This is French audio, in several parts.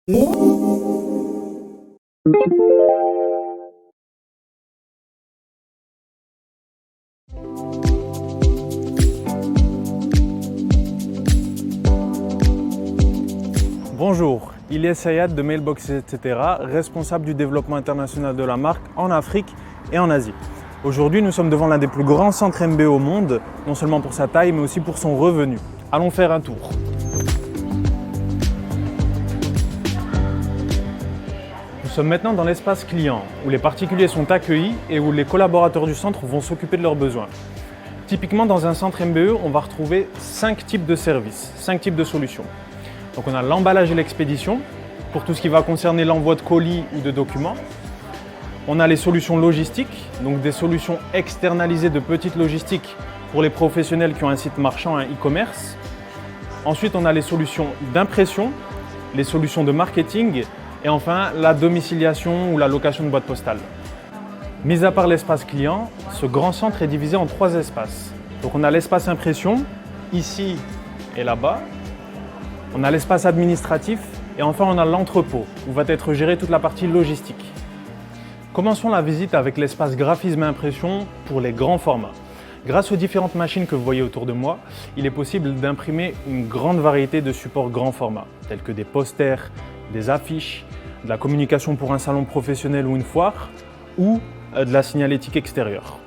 Bonjour, Ilyes Sayad de Mailbox etc., responsable du développement international de la marque en Afrique et en Asie. Aujourd'hui, nous sommes devant l'un des plus grands centres MBE au monde, non seulement pour sa taille, mais aussi pour son revenu. Allons faire un tour. Nous sommes maintenant dans l'espace client, où les particuliers sont accueillis et où les collaborateurs du centre vont s'occuper de leurs besoins. Typiquement, dans un centre MBE, on va retrouver 5 types de services, 5 types de solutions. Donc on a l'emballage et l'expédition, pour tout ce qui va concerner l'envoi de colis ou de documents. On a les solutions logistiques, donc des solutions externalisées de petite logistique pour les professionnels qui ont un site marchand, un e-commerce. Ensuite, on a les solutions d'impression, les solutions de marketing et enfin la domiciliation ou la location de boîtes postales. Mis à part l'espace client, ce grand centre est divisé en 3 espaces. Donc on a l'espace impression, ici et là-bas. On a l'espace administratif et enfin on a l'entrepôt où va être gérée toute la partie logistique. Commençons la visite avec l'espace graphisme et impression pour les grands formats. Grâce aux différentes machines que vous voyez autour de moi, il est possible d'imprimer une grande variété de supports grand format, tels que des posters, des affiches, de la communication pour un salon professionnel ou une foire, ou de la signalétique extérieure.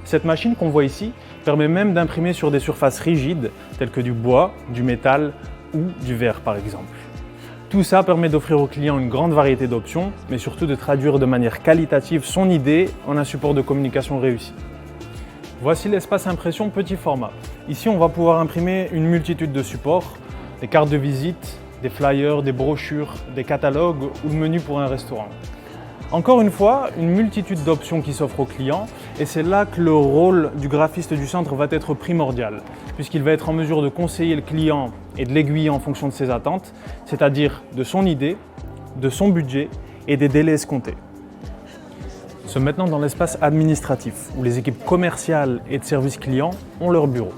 Cette machine qu'on voit ici permet même d'imprimer sur des surfaces rigides, telles que du bois, du métal ou du verre par exemple. Tout ça permet d'offrir au client une grande variété d'options, mais surtout de traduire de manière qualitative son idée en un support de communication réussi. Voici l'espace impression petit format. Ici, on va pouvoir imprimer une multitude de supports, des cartes de visite, des flyers, des brochures, des catalogues ou le menu pour un restaurant. Encore une fois, une multitude d'options qui s'offrent au client et c'est là que le rôle du graphiste du centre va être primordial puisqu'il va être en mesure de conseiller le client et de l'aiguiller en fonction de ses attentes, c'est-à-dire de son idée, de son budget et des délais escomptés. Nous sommes maintenant dans l'espace administratif où les équipes commerciales et de service client ont leur bureau.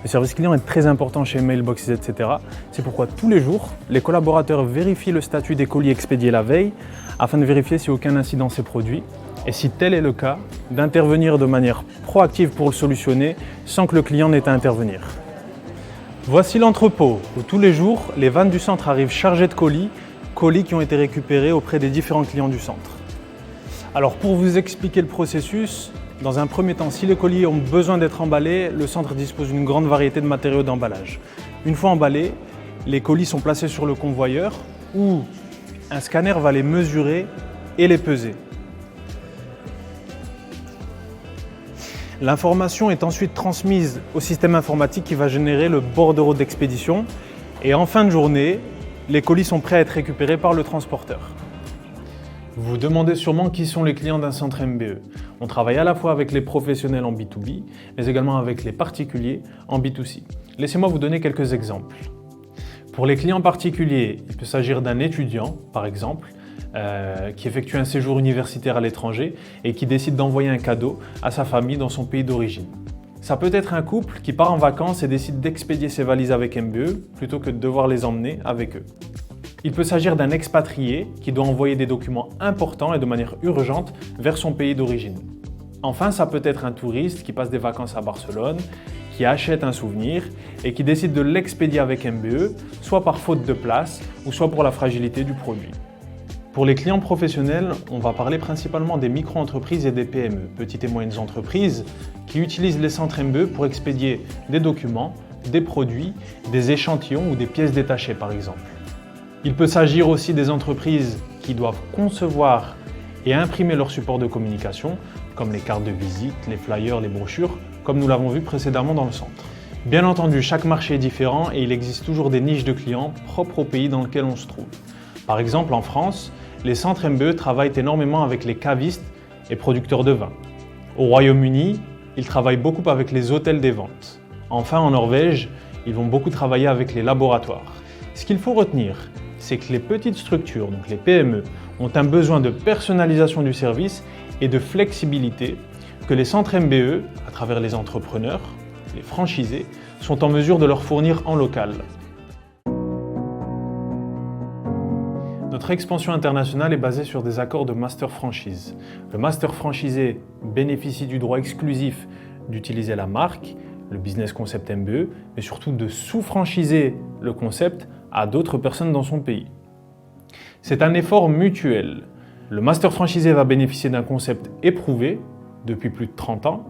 Le service client est très important chez Mailbox etc. C'est pourquoi tous les jours, les collaborateurs vérifient le statut des colis expédiés la veille afin de vérifier si aucun incident s'est produit et si tel est le cas, d'intervenir de manière proactive pour le solutionner sans que le client n'ait à intervenir. Voici l'entrepôt où tous les jours, les vannes du centre arrivent chargées de colis qui ont été récupérés auprès des différents clients du centre. Alors pour vous expliquer le processus, dans un premier temps, si les colis ont besoin d'être emballés, le centre dispose d'une grande variété de matériaux d'emballage. Une fois emballés, les colis sont placés sur le convoyeur où un scanner va les mesurer et les peser. L'information est ensuite transmise au système informatique qui va générer le bordereau d'expédition et en fin de journée, les colis sont prêts à être récupérés par le transporteur. Vous vous demandez sûrement qui sont les clients d'un centre MBE. On travaille à la fois avec les professionnels en B2B, mais également avec les particuliers en B2C. Laissez-moi vous donner quelques exemples. Pour les clients particuliers, il peut s'agir d'un étudiant, par exemple, qui effectue un séjour universitaire à l'étranger et qui décide d'envoyer un cadeau à sa famille dans son pays d'origine. Ça peut être un couple qui part en vacances et décide d'expédier ses valises avec MBE plutôt que de devoir les emmener avec eux. Il peut s'agir d'un expatrié qui doit envoyer des documents importants et de manière urgente vers son pays d'origine. Enfin, ça peut être un touriste qui passe des vacances à Barcelone, qui achète un souvenir et qui décide de l'expédier avec MBE, soit par faute de place ou soit pour la fragilité du produit. Pour les clients professionnels, on va parler principalement des micro-entreprises et des PME, petites et moyennes entreprises, qui utilisent les centres MBE pour expédier des documents, des produits, des échantillons ou des pièces détachées par exemple. Il peut s'agir aussi des entreprises qui doivent concevoir et imprimer leurs supports de communication, comme les cartes de visite, les flyers, les brochures, comme nous l'avons vu précédemment dans le centre. Bien entendu, chaque marché est différent et il existe toujours des niches de clients propres au pays dans lequel on se trouve. Par exemple, en France, les centres MBE travaillent énormément avec les cavistes et producteurs de vin. Au Royaume-Uni, ils travaillent beaucoup avec les hôtels des ventes. Enfin, en Norvège, ils vont beaucoup travailler avec les laboratoires. Ce qu'il faut retenir, c'est que les petites structures, donc les PME, ont un besoin de personnalisation du service et de flexibilité que les centres MBE, à travers les entrepreneurs, les franchisés, sont en mesure de leur fournir en local. Notre expansion internationale est basée sur des accords de master franchise. Le master franchisé bénéficie du droit exclusif d'utiliser la marque, le business concept MBE, mais surtout de sous-franchiser le concept à d'autres personnes dans son pays. C'est un effort mutuel. Le master franchisé va bénéficier d'un concept éprouvé depuis plus de 30 ans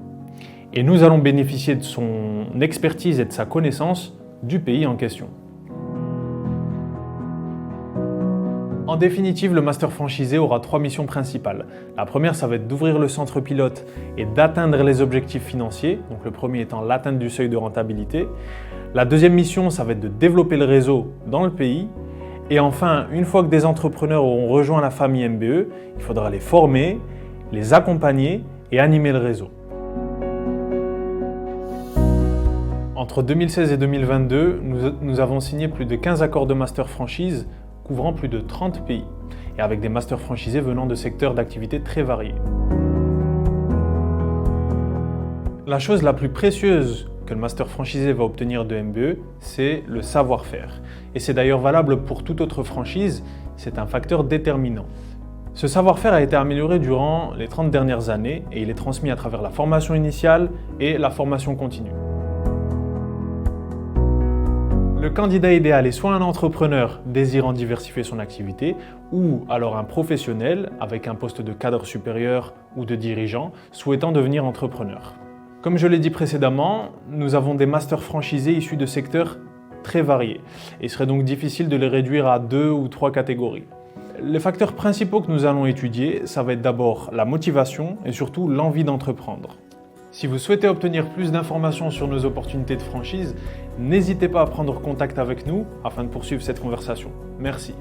et nous allons bénéficier de son expertise et de sa connaissance du pays en question. En définitive, le master franchisé aura 3 missions principales. La première, ça va être d'ouvrir le centre pilote et d'atteindre les objectifs financiers, donc le premier étant l'atteinte du seuil de rentabilité. La deuxième mission, ça va être de développer le réseau dans le pays. Et enfin, une fois que des entrepreneurs auront rejoint la famille MBE, il faudra les former, les accompagner et animer le réseau. Entre 2016 et 2022, nous avons signé plus de 15 accords de master franchise couvrant plus de 30 pays et avec des masters franchisés venant de secteurs d'activité très variés. La chose la plus précieuse que le master franchisé va obtenir de MBE, c'est le savoir-faire. Et c'est d'ailleurs valable pour toute autre franchise, c'est un facteur déterminant. Ce savoir-faire a été amélioré durant les 30 dernières années et il est transmis à travers la formation initiale et la formation continue. Le candidat idéal est soit un entrepreneur désirant diversifier son activité ou alors un professionnel avec un poste de cadre supérieur ou de dirigeant souhaitant devenir entrepreneur. Comme je l'ai dit précédemment, nous avons des masters franchisés issus de secteurs très variés et il serait donc difficile de les réduire à 2 ou 3 catégories. Les facteurs principaux que nous allons étudier, ça va être d'abord la motivation et surtout l'envie d'entreprendre. Si vous souhaitez obtenir plus d'informations sur nos opportunités de franchise, n'hésitez pas à prendre contact avec nous afin de poursuivre cette conversation. Merci.